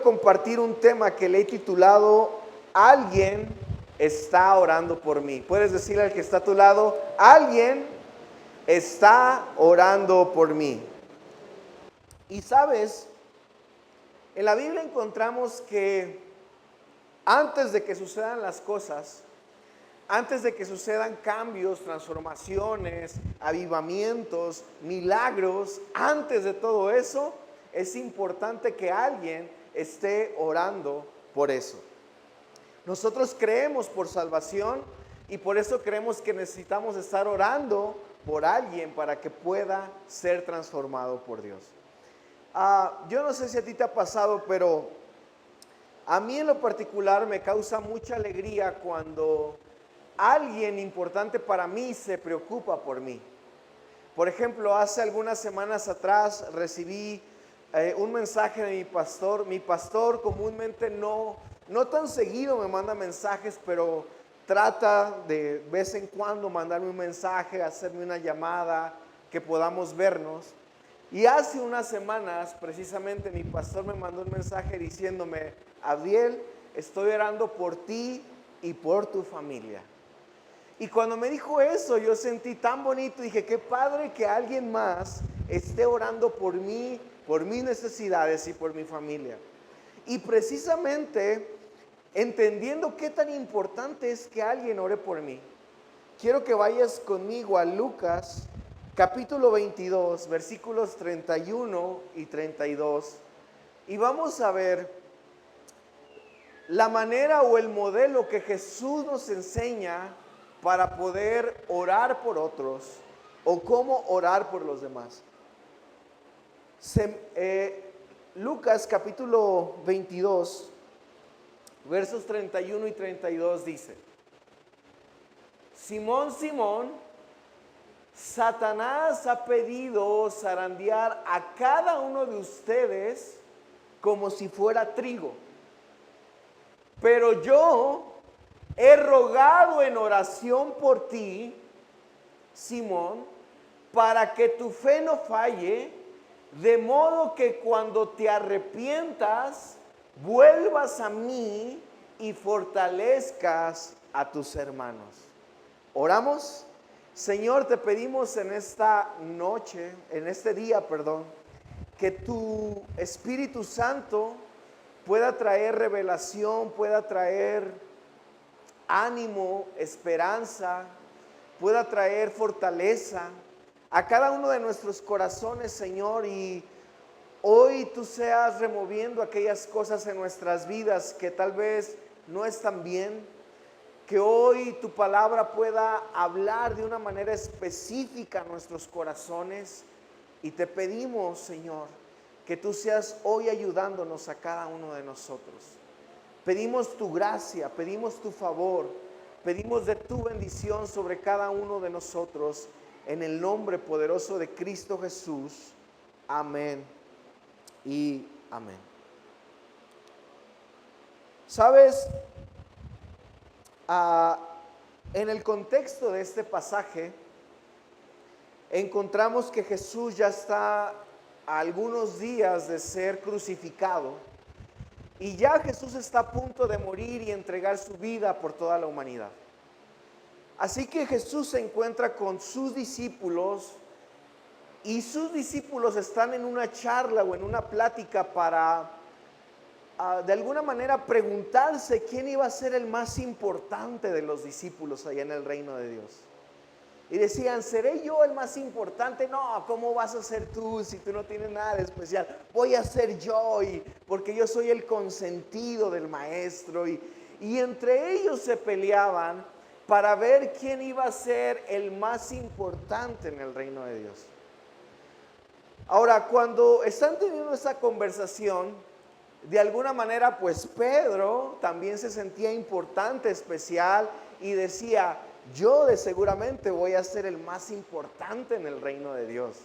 Compartir un tema que le he titulado Alguien está orando por mí. Puedes decirle al que está a tu lado, alguien está orando por mí. Y sabes, en la Biblia encontramos que antes de que sucedan las cosas, antes de que sucedan cambios, transformaciones, avivamientos, milagros, antes de todo eso, es importante que alguien esté orando por eso. Nosotros creemos por salvación y por eso creemos que necesitamos estar orando por alguien para que pueda ser transformado por Dios. Yo no sé si a ti te ha pasado, pero a mí en lo particular me causa mucha alegría cuando alguien importante para mí se preocupa por mí. Por ejemplo, hace algunas semanas atrás recibí un mensaje de mi pastor. Mi pastor comúnmente no tan seguido me manda mensajes, pero trata de vez en cuando mandarme un mensaje, hacerme una llamada, que podamos vernos. Y hace unas semanas precisamente mi pastor me mandó un mensaje diciéndome: Abdiel, estoy orando por ti y por tu familia. Y cuando me dijo eso, yo sentí tan bonito, dije, qué padre que alguien más esté orando por mí, por mis necesidades y por mi familia. Y precisamente, entendiendo qué tan importante es que alguien ore por mí, quiero que vayas conmigo a Lucas, capítulo 22, versículos 31 y 32, y vamos a ver la manera o el modelo que Jesús nos enseña para poder orar por otros o cómo orar por los demás. Lucas capítulo 22, versos 31 y 32 dice: Simón, Simón, Satanás ha pedido zarandear a cada uno de ustedes como si fuera trigo, pero yo he rogado en oración por ti, Simón, para que tu fe no falle, de modo que cuando te arrepientas, vuelvas a mí y fortalezcas a tus hermanos. ¿Oramos? Señor, te pedimos en esta noche, en este día, que tu Espíritu Santo pueda traer revelación, pueda traer ánimo, esperanza, pueda traer fortaleza a cada uno de nuestros corazones, Señor, y hoy tú seas removiendo aquellas cosas en nuestras vidas que tal vez no están bien, que hoy tu palabra pueda hablar de una manera específica a nuestros corazones, y te pedimos, Señor, que tú seas hoy ayudándonos a cada uno de nosotros. Pedimos tu gracia, pedimos tu favor, pedimos de tu bendición sobre cada uno de nosotros, en el nombre poderoso de Cristo Jesús. Amén y amén. ¿Sabes? En el contexto de este pasaje, encontramos que Jesús ya está a algunos días de ser crucificado. Y ya Jesús está a punto de morir y entregar su vida por toda la humanidad. Así que Jesús se encuentra con sus discípulos y sus discípulos están en una charla o en una plática para de alguna manera preguntarse quién iba a ser el más importante de los discípulos allá en el reino de Dios. Y decían, ¿seré yo el más importante? No, ¿cómo vas a ser tú si tú no tienes nada de especial? Voy a ser yo, porque yo soy el consentido del maestro. Y entre ellos se peleaban para ver quién iba a ser el más importante en el reino de Dios. Ahora, cuando están teniendo esa conversación, de alguna manera, pues Pedro también se sentía importante, especial, y decía, yo de seguramente voy a ser el más importante en el reino de Dios.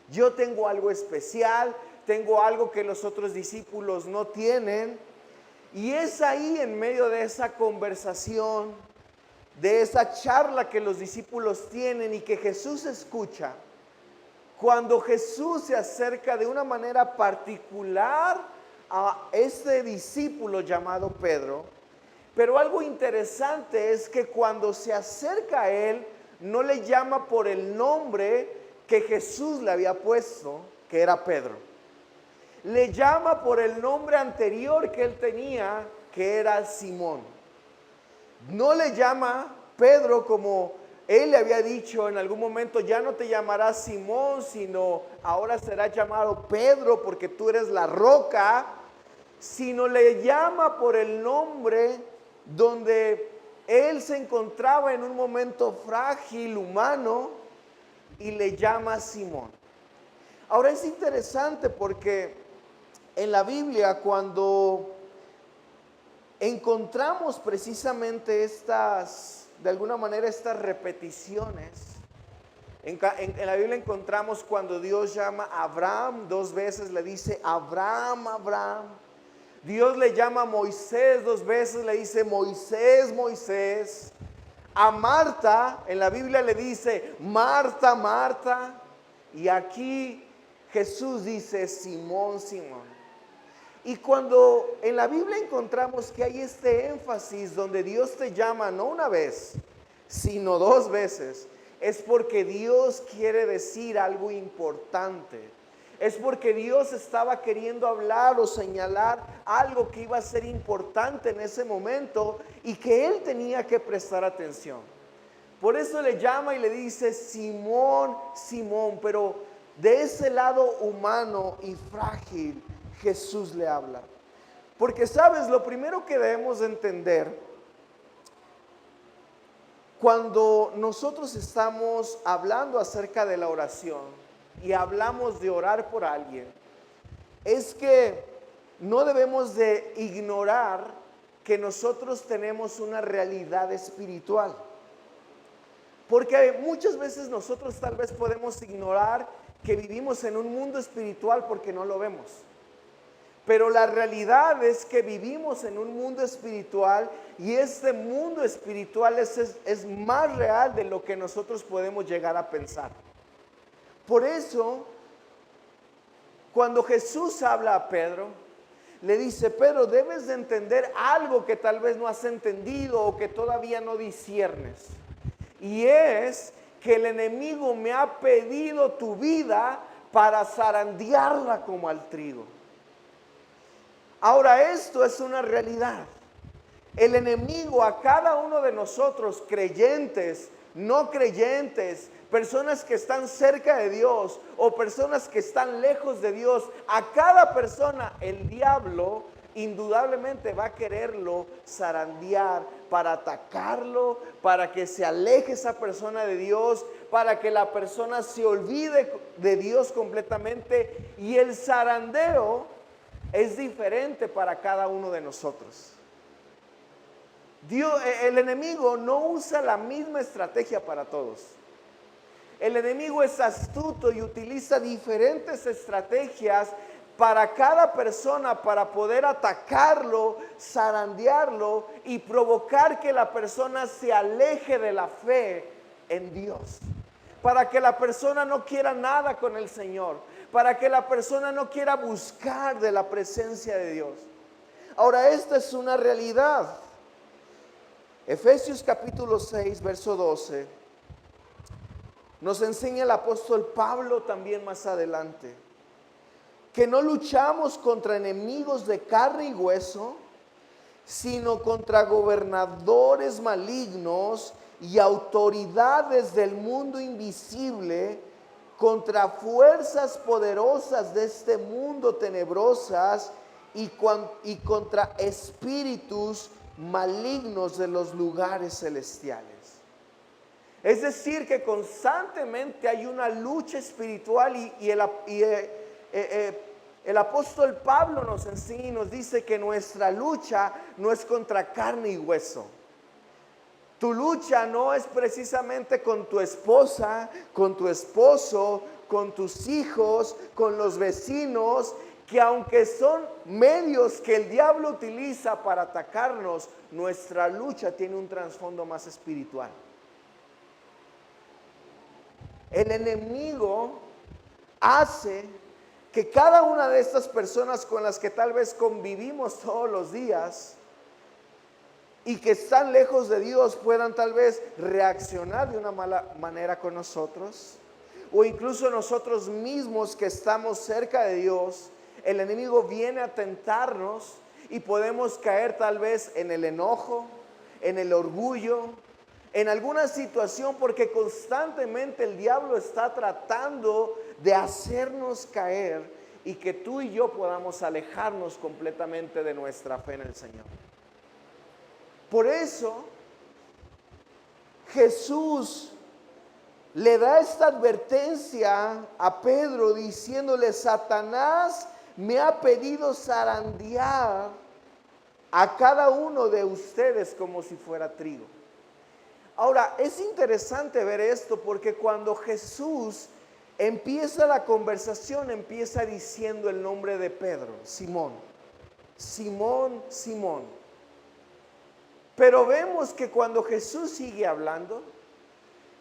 Yo tengo algo especial, tengo algo que los otros discípulos no tienen. Y es ahí, en medio de esa conversación, de esa charla que los discípulos tienen y que Jesús escucha, cuando Jesús se acerca de una manera particular a este discípulo llamado Pedro, pero algo interesante es que cuando se acerca a él, no le llama por el nombre que Jesús le había puesto, que era Pedro. Le llama por el nombre anterior que él tenía, que era Simón. No le llama Pedro como él le había dicho en algún momento, ya no te llamarás Simón, sino ahora serás llamado Pedro porque tú eres la roca, sino le llama por el nombre donde él se encontraba en un momento frágil, humano, y le llama Simón. Ahora es interesante porque en la Biblia cuando encontramos precisamente de alguna manera estas repeticiones, en la Biblia encontramos cuando Dios llama a Abraham 2 veces, le dice Abraham, Abraham. Dios le llama a Moisés 2 veces, le dice Moisés, Moisés. A Marta, en la Biblia le dice Marta, Marta. Y aquí Jesús dice Simón, Simón. Y cuando en la Biblia encontramos que hay este énfasis donde Dios te llama no una vez, sino 2 veces, es porque Dios quiere decir algo importante. Es porque Dios estaba queriendo hablar o señalar algo que iba a ser importante en ese momento y que él tenía que prestar atención. Por eso le llama y le dice Simón, Simón, pero de ese lado humano y frágil Jesús le habla. Porque sabes, lo primero que debemos de entender cuando nosotros estamos hablando acerca de la oración y hablamos de orar por alguien, es que no debemos de ignorar que nosotros tenemos una realidad espiritual. Porque muchas veces nosotros tal vez podemos ignorar que vivimos en un mundo espiritual porque no lo vemos. Pero la realidad es que vivimos en un mundo espiritual y este mundo espiritual es más real de lo que nosotros podemos llegar a pensar. Por eso, cuando Jesús habla a Pedro, le dice, Pedro, debes de entender algo que tal vez no has entendido o que todavía no disciernes. Y es que el enemigo me ha pedido tu vida para zarandearla como al trigo. Ahora esto es una realidad. El enemigo a cada uno de nosotros, creyentes, no creyentes, personas que están cerca de Dios o personas que están lejos de Dios, a cada persona el diablo indudablemente va a quererlo zarandear para atacarlo, para que se aleje esa persona de Dios, para que la persona se olvide de Dios completamente. Y el zarandeo es diferente para cada uno de nosotros. El enemigo no usa la misma estrategia para todos. El enemigo es astuto y utiliza diferentes estrategias para cada persona para poder atacarlo, zarandearlo y provocar que la persona se aleje de la fe en Dios. Para que la persona no quiera nada con el Señor. Para que la persona no quiera buscar de la presencia de Dios. Ahora, esta es una realidad. Efesios capítulo 6, verso 12, nos enseña el apóstol Pablo también más adelante, que no luchamos contra enemigos de carne y hueso, sino contra gobernadores malignos y autoridades del mundo invisible, contra fuerzas poderosas de este mundo tenebrosas y contra espíritus malignos de los lugares celestiales. Es decir, que constantemente hay una lucha espiritual y el apóstol Pablo nos enseña y nos dice que nuestra lucha no es contra carne y hueso. Tu lucha no es precisamente con tu esposa, con tu esposo, con tus hijos, con los vecinos, que aunque son medios que el diablo utiliza para atacarnos, nuestra lucha tiene un trasfondo más espiritual. El enemigo hace que cada una de estas personas con las que tal vez convivimos todos los días y que están lejos de Dios puedan tal vez reaccionar de una mala manera con nosotros, o incluso nosotros mismos que estamos cerca de Dios, el enemigo viene a tentarnos y podemos caer tal vez en el enojo, en el orgullo, en alguna situación, porque constantemente el diablo está tratando de hacernos caer y que tú y yo podamos alejarnos completamente de nuestra fe en el Señor. Por eso Jesús le da esta advertencia a Pedro diciéndole: Satanás me ha pedido zarandear a cada uno de ustedes como si fuera trigo. Ahora, es interesante ver esto porque cuando Jesús empieza la conversación, empieza diciendo el nombre de Pedro: Simón, Simón, Simón. Pero vemos que cuando Jesús sigue hablando,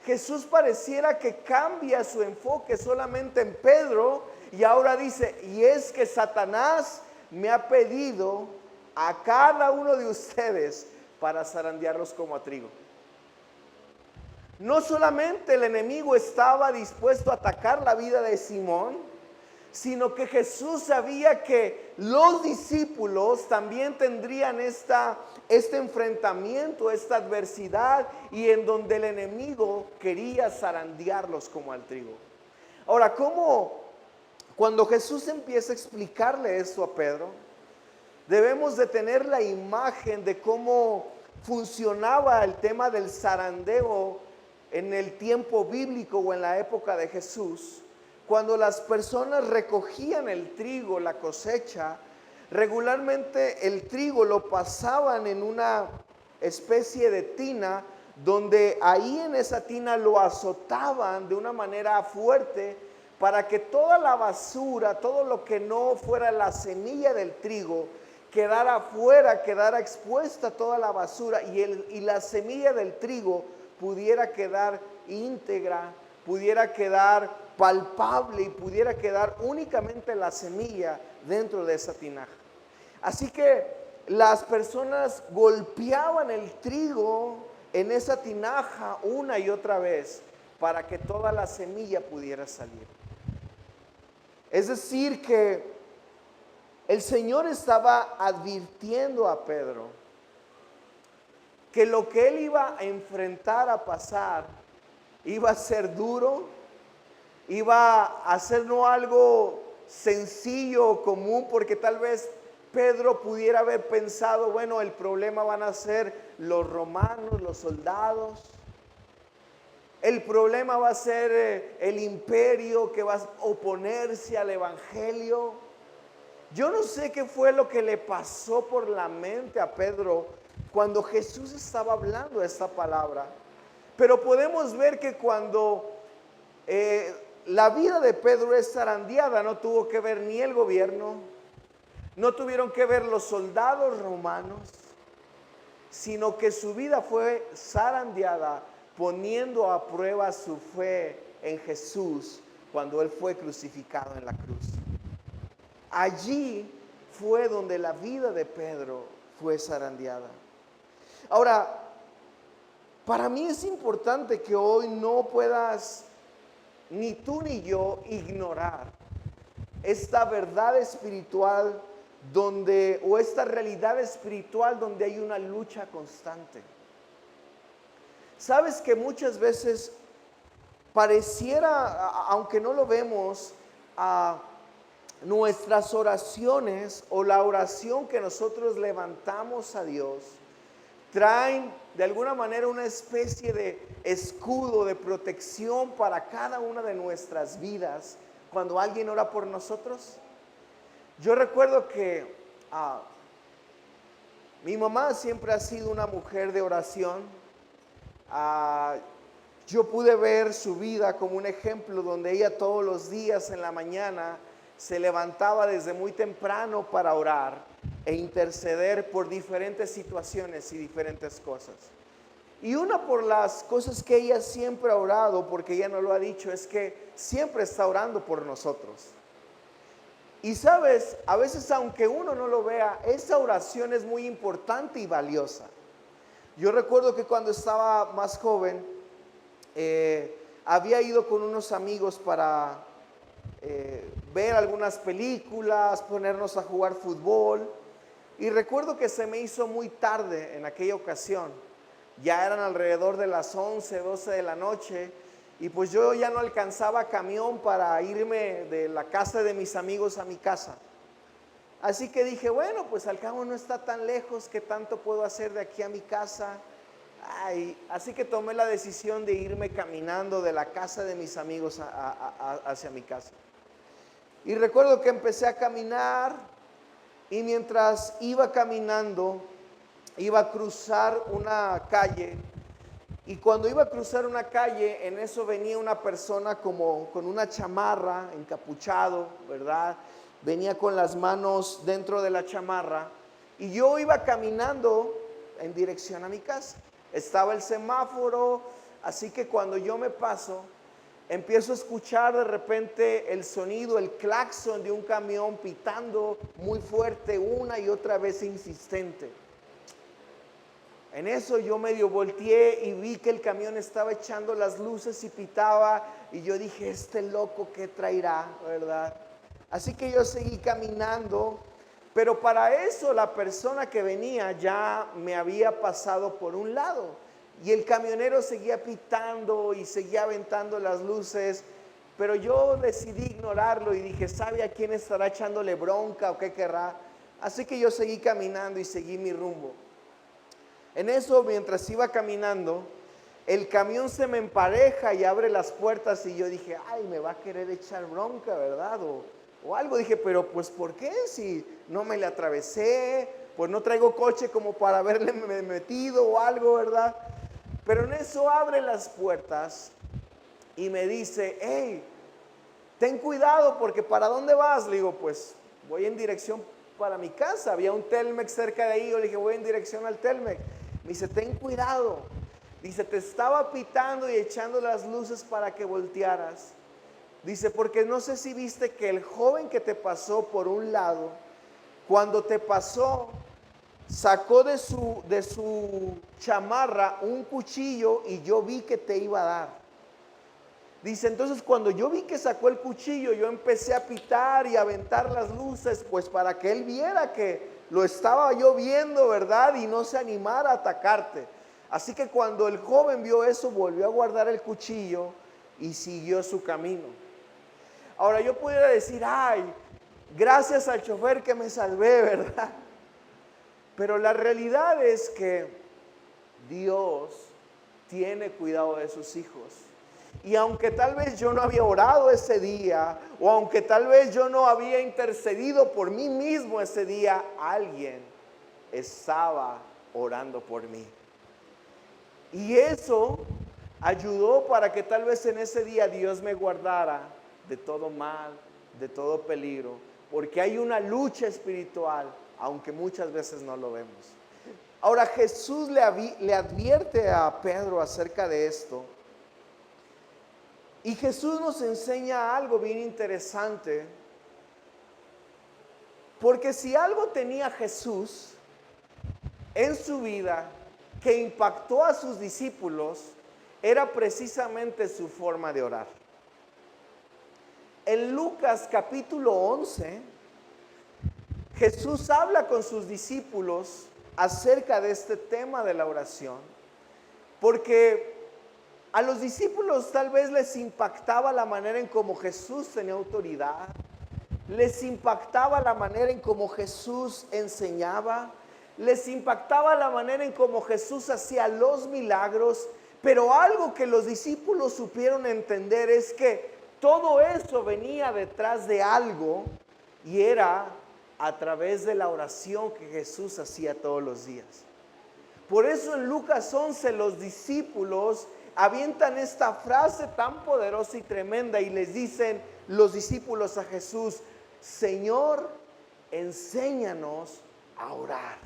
Jesús pareciera que cambia su enfoque solamente en Pedro y ahora dice: y es que Satanás me ha pedido a cada uno de ustedes para zarandearlos como a trigo. No solamente el enemigo estaba dispuesto a atacar la vida de Simón, sino que Jesús sabía que los discípulos también tendrían este enfrentamiento, esta adversidad, y en donde el enemigo quería zarandearlos como al trigo. Ahora, cuando Jesús empieza a explicarle esto a Pedro, debemos de tener la imagen de cómo funcionaba el tema del zarandeo en el tiempo bíblico o en la época de Jesús. Cuando las personas recogían el trigo, la cosecha, regularmente el trigo lo pasaban en una especie de tina, donde ahí en esa tina lo azotaban de una manera fuerte para que toda la basura, todo lo que no fuera la semilla del trigo, quedara afuera, quedara expuesta toda la basura y la semilla del trigo pudiera quedar íntegra, pudiera quedar palpable y pudiera quedar únicamente la semilla dentro de esa tinaja. Así que las personas golpeaban el trigo en esa tinaja una y otra vez para que toda la semilla pudiera salir. Es decir que el Señor estaba advirtiendo a Pedro que lo que él iba a enfrentar, a pasar, iba a ser duro, iba a ser no algo sencillo o común, porque tal vez Pedro pudiera haber pensado: bueno, el problema van a ser los romanos, los soldados, el problema va a ser el imperio que va a oponerse al evangelio. Yo no sé qué fue lo que le pasó por la mente a Pedro cuando Jesús estaba hablando esta palabra, pero podemos ver que cuando la vida de Pedro es zarandeada, no tuvo que ver ni el gobierno, no tuvieron que ver los soldados romanos, sino que su vida fue zarandeada poniendo a prueba su fe en Jesús cuando Él fue crucificado en la cruz. Allí fue donde la vida de Pedro fue zarandeada. Ahora, para mí es importante que hoy no puedas, ni tú ni yo, ignorar esta verdad espiritual o esta realidad espiritual donde hay una lucha constante. Sabes que muchas veces pareciera, aunque no lo vemos, nuestras oraciones o la oración que nosotros levantamos a Dios traen de alguna manera una especie de escudo de protección para cada una de nuestras vidas cuando alguien ora por nosotros. Yo recuerdo que mi mamá siempre ha sido una mujer de oración. Yo pude ver su vida como un ejemplo donde ella todos los días en la mañana se levantaba desde muy temprano para orar e interceder por diferentes situaciones y diferentes cosas. Y una por las cosas que ella siempre ha orado, porque ella no lo ha dicho, es que siempre está orando por nosotros. Y sabes, a veces aunque uno no lo vea, esa oración es muy importante y valiosa. Yo recuerdo que cuando estaba más joven, había ido con unos amigos para ver algunas películas, ponernos a jugar fútbol. Y recuerdo que se me hizo muy tarde en aquella ocasión. Ya eran alrededor de las 11, 12 de la noche. Y pues yo ya no alcanzaba camión para irme de la casa de mis amigos a mi casa. Así que dije, bueno, pues al cabo no está tan lejos, ¿qué tanto puedo hacer de aquí a mi casa? Así que tomé la decisión de irme caminando de la casa de mis amigos hacia mi casa. Y recuerdo que empecé a caminar y mientras iba caminando, iba a cruzar una calle. Y cuando iba a cruzar una calle, en eso venía una persona como con una chamarra, encapuchado, ¿verdad? Venía con las manos dentro de la chamarra. Y yo iba caminando en dirección a mi casa. Estaba el semáforo, así que cuando yo me paso, empiezo a escuchar de repente el sonido, el claxon de un camión pitando muy fuerte una y otra vez insistente. En eso yo medio volteé y vi que el camión estaba echando las luces y pitaba y yo dije, este loco, ¿qué traerá, verdad? Así que yo seguí caminando, pero para eso la persona que venía ya me había pasado por un lado y el camionero seguía pitando y seguía aventando las luces, pero yo decidí ignorarlo y dije, ¿sabe a quién estará echándole bronca o qué querrá? Así que yo seguí caminando y seguí mi rumbo. En eso, mientras iba caminando, el camión se me empareja y abre las puertas y yo dije, ay, me va a querer echar bronca, ¿verdad? O algo. Dije, pero pues ¿por qué? Si no me le atravesé, pues no traigo coche como para haberle metido o algo, ¿verdad? Pero en eso abre las puertas y me dice, hey, ten cuidado porque ¿para dónde vas? Le digo, pues voy en dirección para mi casa. Había un Telmex cerca de ahí. Yo le dije, voy en dirección al Telmex. Me dice, ten cuidado. Dice, te estaba pitando y echando las luces para que voltearas. Dice, porque no sé si viste que el joven que te pasó por un lado, cuando te pasó, sacó de su chamarra un cuchillo y yo vi que te iba a dar. Dice, entonces cuando yo vi que sacó el cuchillo, yo empecé a pitar y a aventar las luces, pues para que él viera que lo estaba yo viendo, ¿verdad? Y no se animara a atacarte. Así que cuando el joven vio eso, volvió a guardar el cuchillo y siguió su camino. Ahora yo pudiera decir, ay, gracias al chofer que me salvé, ¿verdad? Pero la realidad es que Dios tiene cuidado de sus hijos. Y aunque tal vez yo no había orado ese día, o aunque tal vez yo no había intercedido por mí mismo ese día, alguien estaba orando por mí. Y eso ayudó para que tal vez en ese día Dios me guardara de todo mal, de todo peligro, porque hay una lucha espiritual, aunque muchas veces no lo vemos. Ahora Jesús le advierte a Pedro acerca de esto. Y Jesús nos enseña algo bien interesante, porque si algo tenía Jesús en su vida que impactó a sus discípulos, era precisamente su forma de orar. En Lucas capítulo 11, Jesús habla con sus discípulos acerca de este tema de la oración, porque a los discípulos tal vez les impactaba la manera en cómo Jesús tenía autoridad, les impactaba la manera en cómo Jesús enseñaba, les impactaba la manera en cómo Jesús hacía los milagros, pero algo que los discípulos supieron entender es que todo eso venía detrás de algo y era a través de la oración que Jesús hacía todos los días. Por eso en Lucas 11 los discípulos avientan esta frase tan poderosa y tremenda y les dicen los discípulos a Jesús, Señor, enséñanos a orar.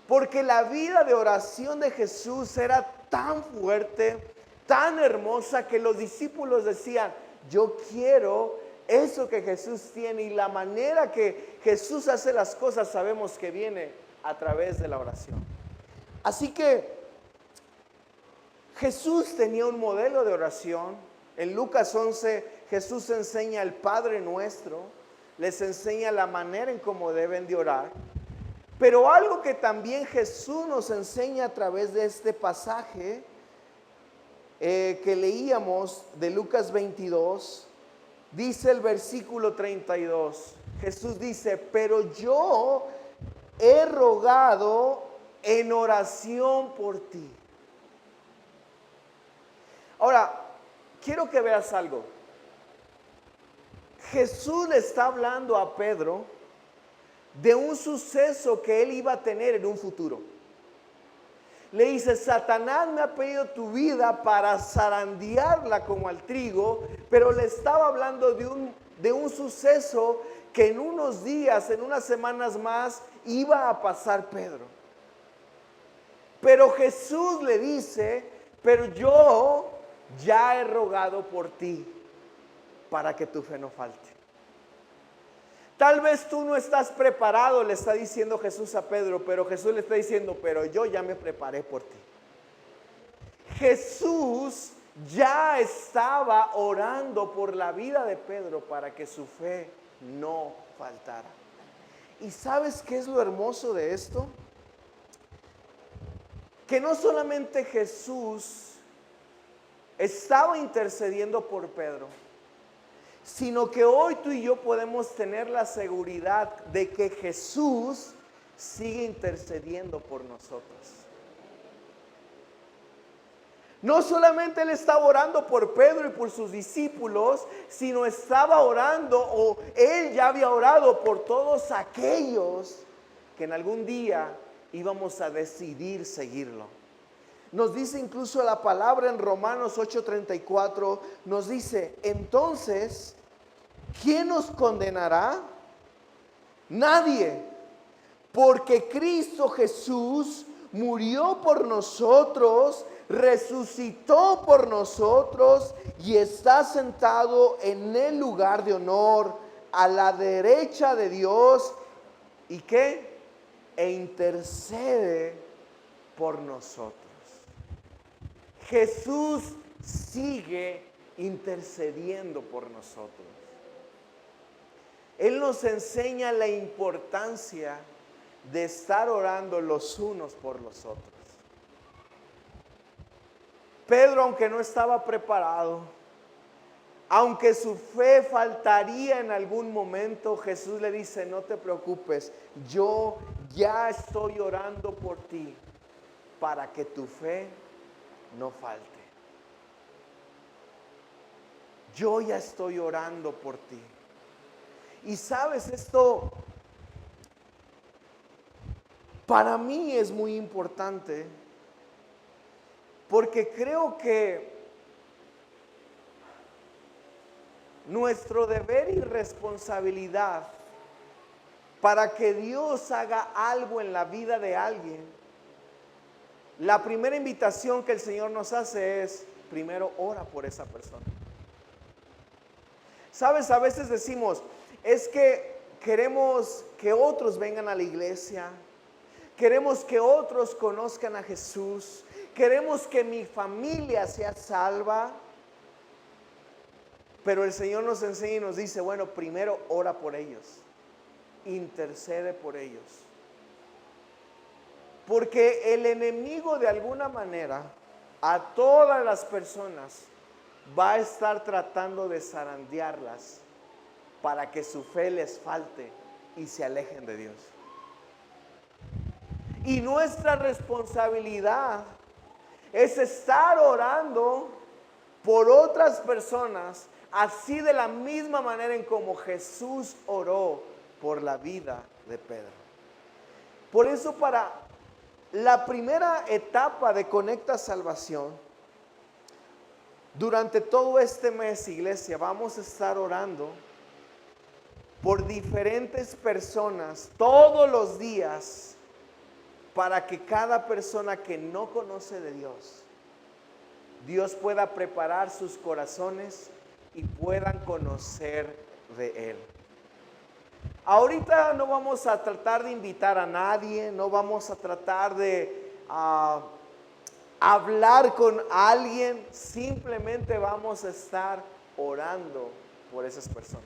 Porque la vida de oración de Jesús era tan fuerte, tan hermosa, que los discípulos decían, yo quiero Eso que Jesús tiene y la manera que Jesús hace las cosas sabemos que viene a través de la oración. Así que Jesús tenía un modelo de oración. En Lucas 11 Jesús enseña el Padre Nuestro, les enseña la manera en cómo deben de orar. Pero algo que también Jesús nos enseña a través de este pasaje que leíamos de Lucas 22, dice el versículo 32, Jesús dice, pero yo he rogado en oración por ti. Ahora, quiero que veas algo. Jesús le está hablando a Pedro de un suceso que él iba a tener en un futuro. Le dice, Satanás me ha pedido tu vida para zarandearla como al trigo, pero le estaba hablando de un suceso que en unos días, en unas semanas más, iba a pasar Pedro. Pero Jesús le dice, pero yo ya he rogado por ti para que tu fe no falte. Tal vez tú no estás preparado, le está diciendo Jesús a Pedro, pero Jesús le está diciendo, pero yo ya me preparé por ti. Jesús ya estaba orando por la vida de Pedro para que su fe no faltara. ¿Y sabes qué es lo hermoso de esto? Que no solamente Jesús estaba intercediendo por Pedro, sino que hoy tú y yo podemos tener la seguridad de que Jesús sigue intercediendo por nosotros. No solamente él estaba orando por Pedro y por sus discípulos, sino estaba orando, o él ya había orado por todos aquellos que en algún día íbamos a decidir seguirlo. Nos dice incluso la palabra en Romanos 8:34, nos dice, entonces, ¿quién nos condenará? Nadie, porque Cristo Jesús murió por nosotros, resucitó por nosotros y está sentado en el lugar de honor a la derecha de Dios. ¿Y qué? E intercede por nosotros. Jesús sigue intercediendo por nosotros. Él nos enseña la importancia de estar orando los unos por los otros. Pedro, aunque no estaba preparado, aunque su fe faltaría en algún momento, Jesús le dice, no te preocupes, yo ya estoy orando por ti para que tu fe no falte. Yo ya estoy orando por ti. Y sabes, esto para mí es muy importante, porque creo que nuestro deber y responsabilidad para que Dios haga algo en la vida de alguien, la primera invitación que el Señor nos hace es, primero ora por esa persona. Sabes, a veces decimos, es que queremos que otros vengan a la iglesia, queremos que otros conozcan a Jesús, queremos que mi familia sea salva. Pero el Señor nos enseña y nos dice, bueno, primero ora por ellos, intercede por ellos. Porque el enemigo de alguna manera a todas las personas va a estar tratando de zarandearlas para que su fe les falte y se alejen de Dios. Y nuestra responsabilidad es estar orando por otras personas, así de la misma manera en como Jesús oró por la vida de Pedro. Por eso para la primera etapa de Conecta Salvación, durante todo este mes, iglesia, vamos a estar orando por diferentes personas todos los días, para que cada persona que no conoce de Dios, Dios pueda preparar sus corazones y puedan conocer de Él. Ahorita no vamos a tratar de invitar a nadie, no vamos a tratar de hablar con alguien, simplemente vamos a estar orando por esas personas,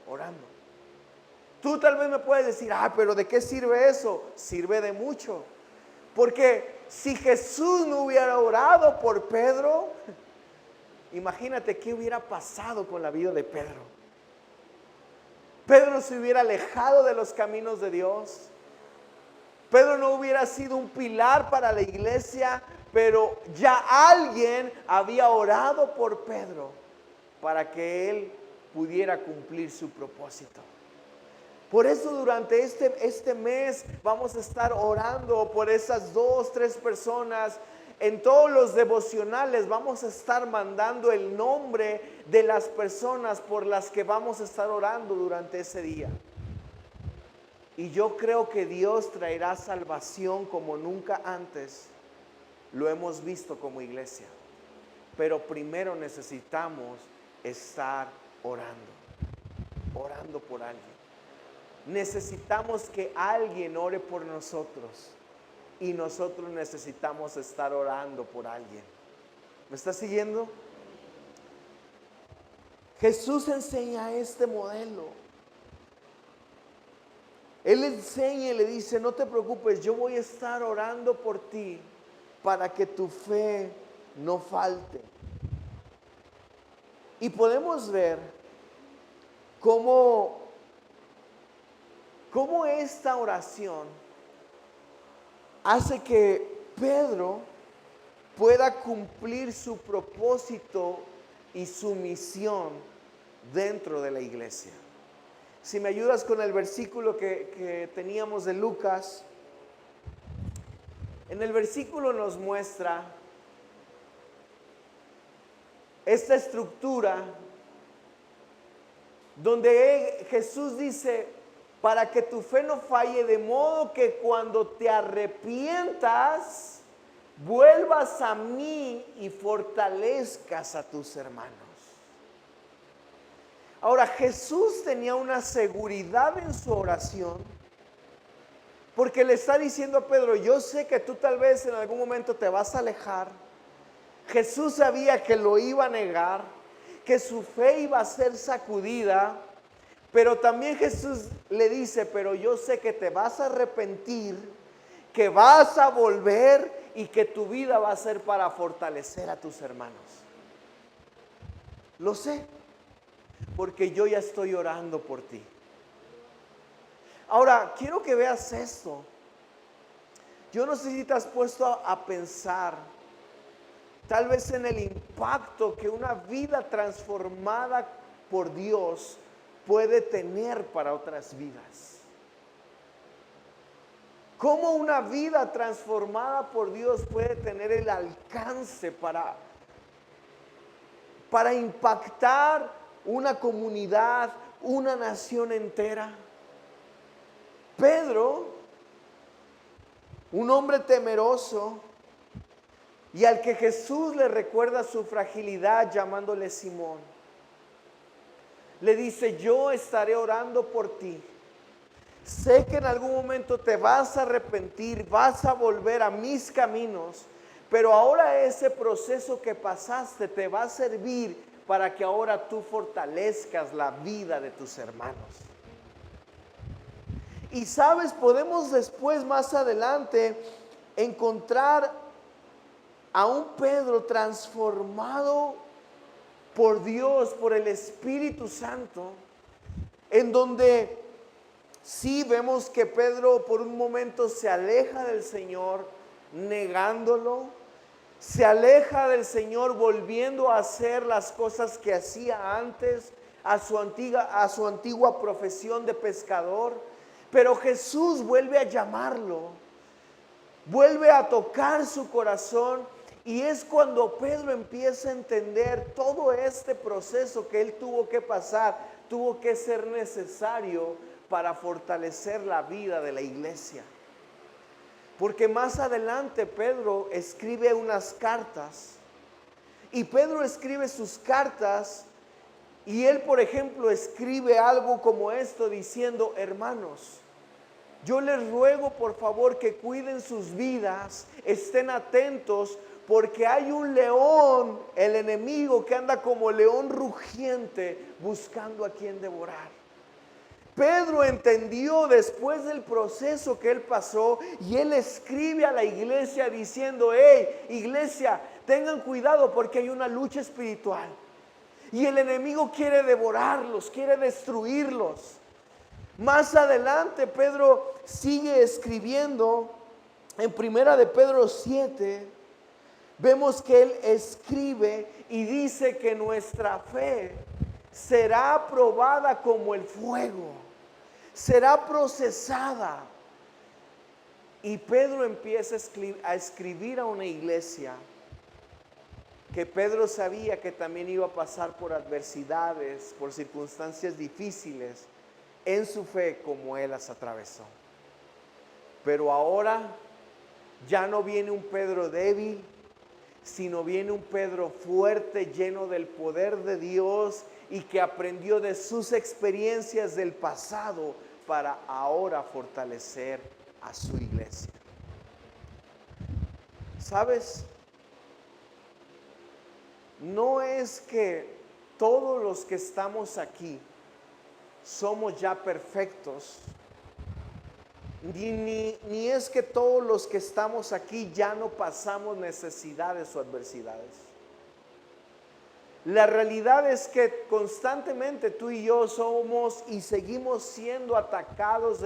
orando. Tú tal vez me puedes decir, pero ¿de qué sirve eso? Sirve de mucho, porque si Jesús no hubiera orado por Pedro, imagínate qué hubiera pasado con la vida de Pedro. Pedro se hubiera alejado de los caminos de Dios. Pedro no hubiera sido un pilar para la iglesia, pero ya alguien había orado por Pedro para que él pudiera cumplir su propósito. Por eso durante este mes vamos a estar orando por esas 2, 3 personas. En todos los devocionales vamos a estar mandando el nombre de las personas por las que vamos a estar orando durante ese día. Y yo creo que Dios traerá salvación como nunca antes lo hemos visto como iglesia. Pero primero necesitamos estar orando por alguien. Necesitamos que alguien ore por nosotros. Y nosotros necesitamos estar orando por alguien. ¿Me está siguiendo? Jesús enseña este modelo. Él enseña y le dice, no te preocupes, yo voy a estar orando por ti para que tu fe no falte. Y podemos ver cómo esta oración hace que Pedro pueda cumplir su propósito y su misión dentro de la iglesia. Si me ayudas con el versículo que teníamos de Lucas. En el versículo nos muestra esta estructura donde Jesús dice, para que tu fe no falle, de modo que cuando te arrepientas, vuelvas a mí y fortalezcas a tus hermanos. Ahora, Jesús tenía una seguridad en su oración, porque le está diciendo a Pedro, yo sé que tú tal vez en algún momento te vas a alejar. Jesús sabía que lo iba a negar, que su fe iba a ser sacudida, pero también Jesús le dice, pero yo sé que te vas a arrepentir, que vas a volver y que tu vida va a ser para fortalecer a tus hermanos. Lo sé, porque yo ya estoy orando por ti. Ahora, quiero que veas esto. Yo no sé si te has puesto a pensar, tal vez en el impacto que una vida transformada por Dios puede tener para otras vidas. Cómo una vida transformada por Dios puede tener el alcance para impactar una comunidad, una nación entera. Pedro, un hombre temeroso y al que Jesús le recuerda su fragilidad llamándole Simón, le dice, yo estaré orando por ti. Sé que en algún momento te vas a arrepentir, vas a volver a mis caminos, pero ahora ese proceso que pasaste te va a servir para que ahora tú fortalezcas la vida de tus hermanos. Y sabes, podemos después, más adelante, encontrar a un Pedro transformado por Dios, por el Espíritu Santo, en donde sí vemos que Pedro por un momento se aleja del Señor, negándolo, se aleja del Señor volviendo a hacer las cosas que hacía antes, a su antigua profesión de pescador. Pero Jesús vuelve a llamarlo, vuelve a tocar su corazón, y es cuando Pedro empieza a entender todo este proceso que él tuvo que pasar, tuvo que ser necesario para fortalecer la vida de la iglesia. Porque más adelante Pedro escribe unas cartas, y Pedro escribe sus cartas Y él, por ejemplo, escribe algo como esto diciendo: hermanos, yo les ruego por favor que cuiden sus vidas, estén atentos, porque hay un león, el enemigo, que anda como león rugiente buscando a quien devorar. Pedro entendió después del proceso que él pasó, y él escribe a la iglesia diciendo: hey, iglesia, tengan cuidado porque hay una lucha espiritual. Y el enemigo quiere devorarlos, quiere destruirlos. Más adelante Pedro sigue escribiendo en Primera de Pedro 7. Vemos que él escribe y dice que nuestra fe será probada como el fuego, será procesada. Y Pedro empieza a escribir a una iglesia que Pedro sabía que también iba a pasar por adversidades, por circunstancias difíciles en su fe como él las atravesó. Pero ahora ya no viene un Pedro débil, sino viene un Pedro fuerte, lleno del poder de Dios, y que aprendió de sus experiencias del pasado para ahora fortalecer a su iglesia. ¿Sabes? No es que todos los que estamos aquí somos ya perfectos, ni es que todos los que estamos aquí ya no pasamos necesidades o adversidades. La realidad es que constantemente tú y yo somos y seguimos siendo atacados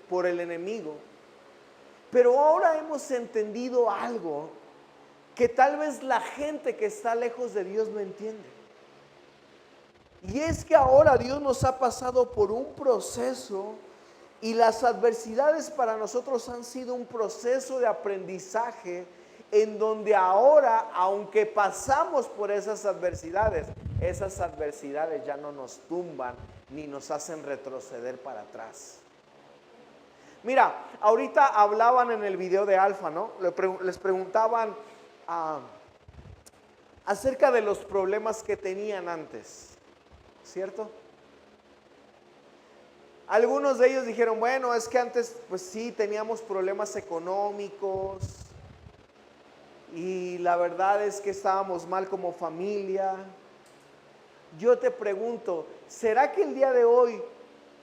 por el enemigo. Pero ahora hemos entendido algo que tal vez la gente que está lejos de Dios no entiende. Y es que ahora Dios nos ha pasado por un proceso, y las adversidades para nosotros han sido un proceso de aprendizaje, en donde ahora, aunque pasamos por esas adversidades ya no nos tumban ni nos hacen retroceder para atrás. Mira, ahorita hablaban en el video de Alfa, ¿no? Les preguntaban acerca de los problemas que tenían antes, ¿cierto? Algunos de ellos dijeron: bueno, es que antes pues sí teníamos problemas económicos, y la verdad es que estábamos mal como familia. Yo te pregunto, ¿será que el día de hoy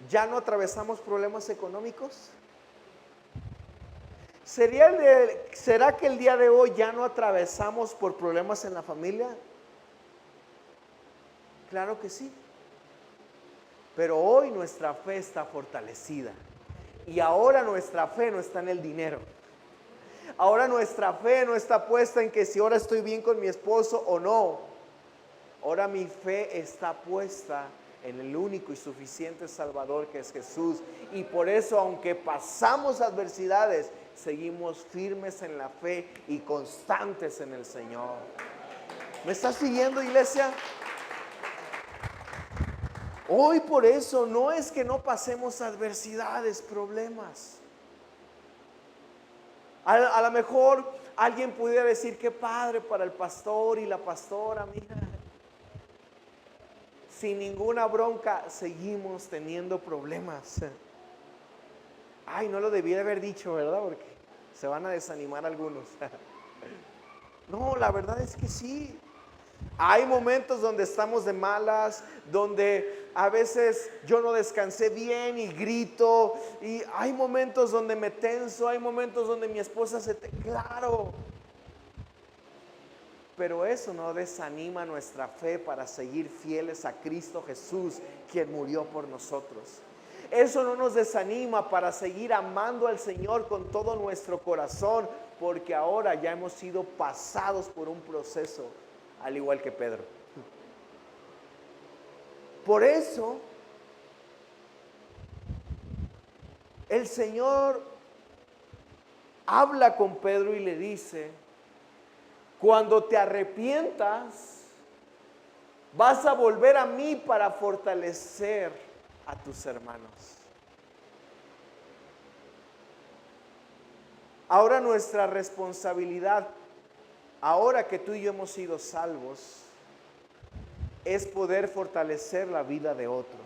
ya no atravesamos problemas económicos? ¿Será que el día de hoy ya no atravesamos por problemas en la familia? Claro que sí. Pero hoy nuestra fe está fortalecida. Y ahora nuestra fe no está en el dinero. Ahora nuestra fe no está puesta en que si ahora estoy bien con mi esposo o no. Ahora mi fe está puesta en el único y suficiente Salvador, que es Jesús. Y por eso, aunque pasamos adversidades, seguimos firmes en la fe y constantes en el Señor. ¿Me estás siguiendo, iglesia? Hoy por eso no es que no pasemos adversidades, problemas. A lo mejor alguien pudiera decir: qué padre para el pastor y la pastora, mira. Sin ninguna bronca seguimos teniendo problemas. Ay, no lo debí de haber dicho, ¿verdad? Porque se van a desanimar algunos. No, la verdad es que sí. Hay momentos donde estamos de malas, donde a veces yo no descansé bien y grito, y hay momentos donde me tenso, hay momentos donde mi esposa claro. Pero eso no desanima nuestra fe para seguir fieles a Cristo Jesús, quien murió por nosotros. Eso no nos desanima para seguir amando al Señor con todo nuestro corazón, porque ahora ya hemos sido pasados por un proceso, al igual que Pedro. Por eso, el Señor habla con Pedro y le dice: cuando te arrepientas, vas a volver a mí para fortalecer a tus hermanos. Ahora nuestra responsabilidad, ahora que tú y yo hemos sido salvos, es poder fortalecer la vida de otros.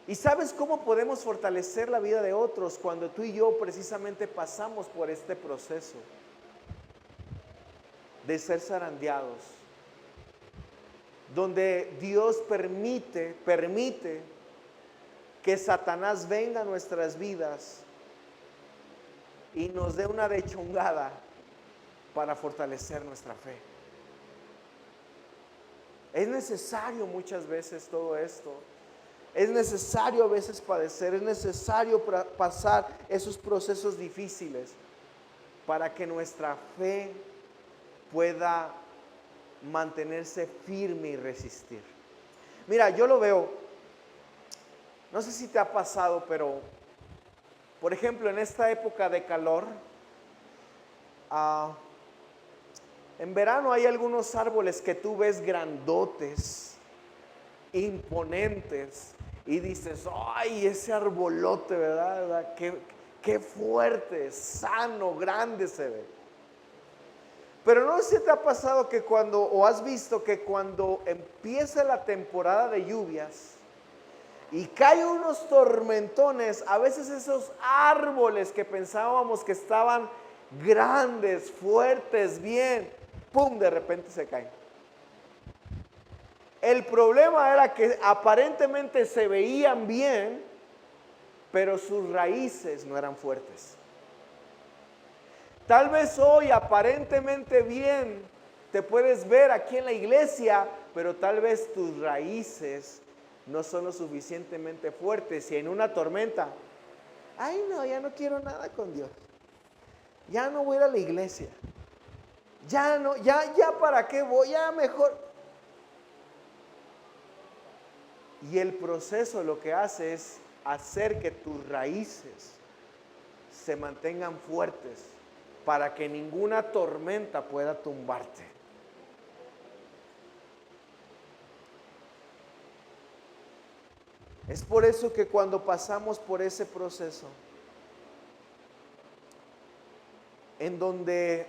¿Y sabes cómo podemos fortalecer la vida de otros? Cuando tú y yo precisamente pasamos por este proceso de ser zarandeados, donde Dios permite que Satanás venga a nuestras vidas y nos dé una dechongada para fortalecer nuestra fe. Es necesario muchas veces todo esto. Es necesario a veces padecer, es necesario pasar esos procesos difíciles para que nuestra fe pueda mantenerse firme y resistir. Mira, yo lo veo, no sé si te ha pasado, pero por ejemplo en esta época de calor, en verano hay algunos árboles que tú ves grandotes, imponentes, y dices, ay, ese arbolote, ¿verdad? Qué fuerte, sano, grande se ve. Pero no sé si te ha pasado que o has visto que cuando empieza la temporada de lluvias y caen unos tormentones, a veces esos árboles que pensábamos que estaban grandes, fuertes, bien, ¡pum!, de repente se caen. El problema era que aparentemente se veían bien, pero sus raíces no eran fuertes. Tal vez hoy aparentemente bien te puedes ver aquí en la iglesia, pero tal vez tus raíces no son lo suficientemente fuertes y en una tormenta, ay no, ya no quiero nada con Dios. Ya no voy a ir a la iglesia. Ya no, ya para qué voy, ya mejor. Y el proceso lo que hace es hacer que tus raíces se mantengan fuertes para que ninguna tormenta pueda tumbarte. Es por eso que cuando pasamos por ese proceso, en donde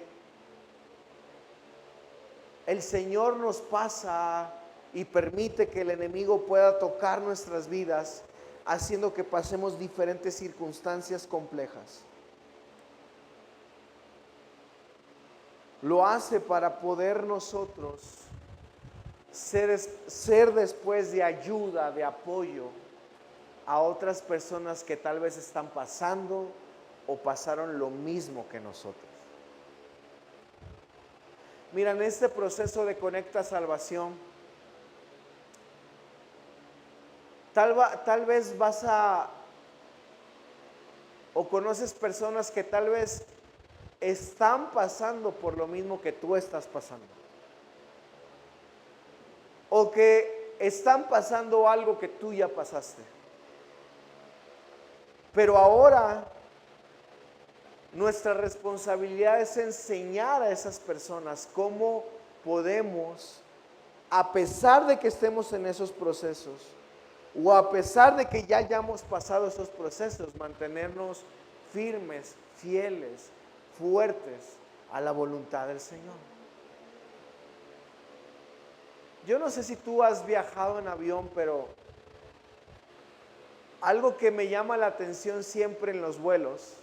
el Señor nos pasa y permite que el enemigo pueda tocar nuestras vidas, haciendo que pasemos diferentes circunstancias complejas. Lo hace para poder nosotros ser después de ayuda, de apoyo a otras personas que tal vez están pasando o pasaron lo mismo que nosotros. Mira, en este proceso de Conecta Salvación, tal vez o conoces personas que tal vez están pasando por lo mismo que tú estás pasando. O que están pasando algo que tú ya pasaste. Pero ahora nuestra responsabilidad es enseñar a esas personas cómo podemos, a pesar de que estemos en esos procesos, o a pesar de que ya hayamos pasado esos procesos, mantenernos firmes, fieles, fuertes a la voluntad del Señor. Yo no sé si tú has viajado en avión, pero algo que me llama la atención siempre en los vuelos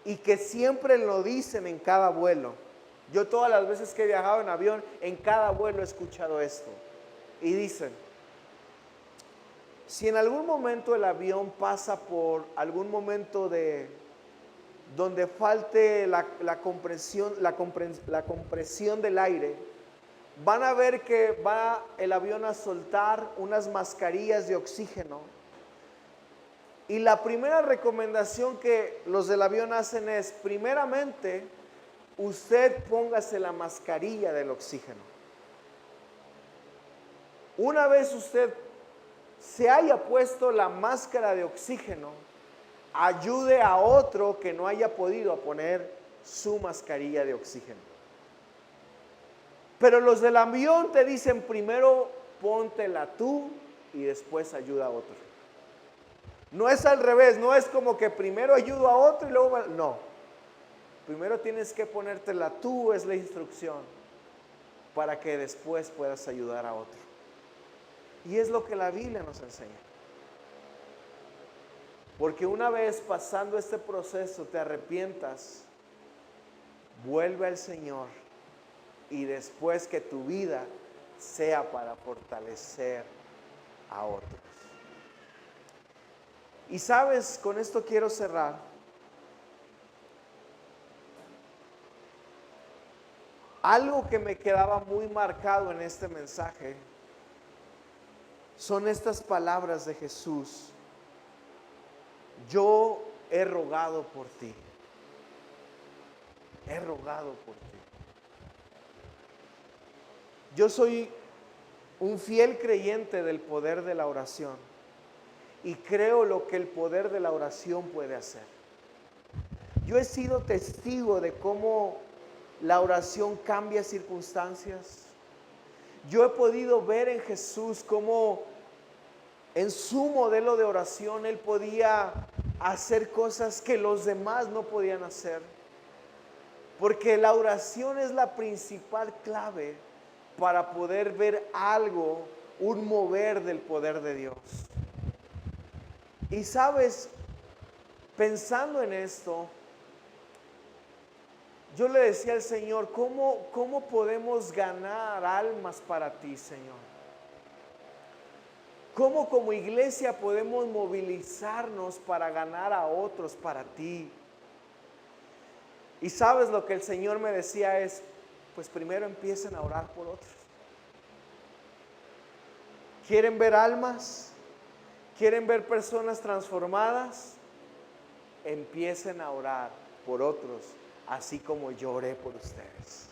y que siempre lo dicen en cada vuelo. Yo todas las veces que he viajado en avión, en cada vuelo he escuchado esto. Y dicen, si en algún momento el avión pasa por algún momento donde falte la compresión del aire, van a ver que va el avión a soltar unas mascarillas de oxígeno. Y la primera recomendación que los del avión hacen es, primeramente, usted póngase la mascarilla del oxígeno. Una vez usted se haya puesto la máscara de oxígeno, ayude a otro que no haya podido poner su mascarilla de oxígeno. Pero los del avión te dicen, primero póntela tú y después ayuda a otro. No es al revés, no es como que primero ayudo a otro y luego... No, primero tienes que ponértela tú, es la instrucción. para que después puedas ayudar a otro. Y es lo que la Biblia nos enseña. Porque una vez pasando este proceso te arrepientas, vuelve al Señor y después que tu vida sea para fortalecer a otros. Y sabes, con esto quiero cerrar. Algo que me quedaba muy marcado en este mensaje son estas palabras de Jesús. Yo he rogado por ti. He rogado por ti. Yo soy un fiel creyente del poder de la oración y creo lo que el poder de la oración puede hacer. Yo he sido testigo de cómo la oración cambia circunstancias. Yo he podido ver en Jesús cómo en su modelo de oración Él podía hacer cosas que los demás no podían hacer. Porque la oración es la principal clave para poder ver algo, un mover del poder de Dios. Y sabes, pensando en esto, yo le decía al Señor, ¿cómo podemos ganar almas para ti, Señor? ¿Cómo como iglesia podemos movilizarnos para ganar a otros para ti? Y sabes lo que el Señor me decía es, pues primero empiecen a orar por otros. ¿Quieren ver almas? ¿Quieren ver personas transformadas? Empiecen a orar por otros, así como yo oré por ustedes.